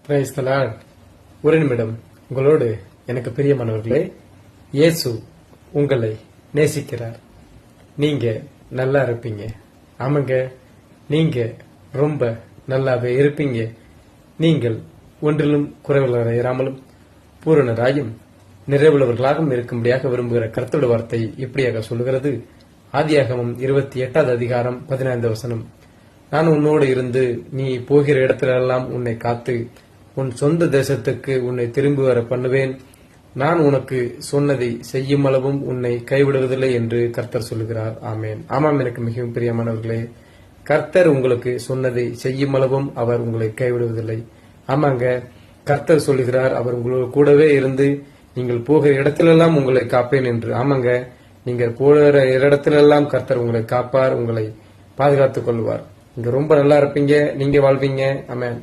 Praise the Lord. ஒரு நிமிடம் உங்களோடு எனக்கு பிரியமானவர்களே, இயேசு உங்களை நேசிக்கிறார். நீங்க நல்லா இருப்பீங்க. ஆமாங்க, நீங்க ரொம்ப நல்லாவே இருப்பீங்க. நீங்கள் ஒன்றிலும் குறைவுள்ளவராயிராமலும் பூரணராயும் நிறைவுள்ளவர்களாகவும் இருக்கும்படியாக விரும்புகிற கர்த்தருடைய வார்த்தை இப்படியாக சொல்லுகிறது. ஆதியாகமம் 28வது அதிகாரம் 15வது வசனம். நான் உன்னோடு இருந்து நீ போகிற இடத்திலெல்லாம் உன்னை காத்து உன் சொந்த தேசத்துக்கு உன்னை திரும்பி வர பண்ணுவேன். நான் உனக்கு சொன்னதை செய்யும் அளவும் உன்னை கைவிடுவதில்லை என்று கர்த்தர் சொல்லுகிறார். ஆமேன். ஆமாம், எனக்கு மிகவும் பிரியமானவர்களே, கர்த்தர் உங்களுக்கு சொன்னதை செய்யும் அளவும் அவர் உங்களை கைவிடுவதில்லை. ஆமாங்க, கர்த்தர் சொல்லுகிறார், அவர் உங்களோட கூடவே இருந்து நீங்கள் போகிற இடத்திலெல்லாம் உங்களை காப்பேன் என்று. ஆமாங்க, நீங்கள் போகிற இடத்திலெல்லாம் கர்த்தர் உங்களை காப்பார், உங்களை பாதுகாத்துக் கொள்வார். நீங்க ரொம்ப நல்லா இருப்பீங்க, நீங்க வாழ்வீங்க. ஆமென்.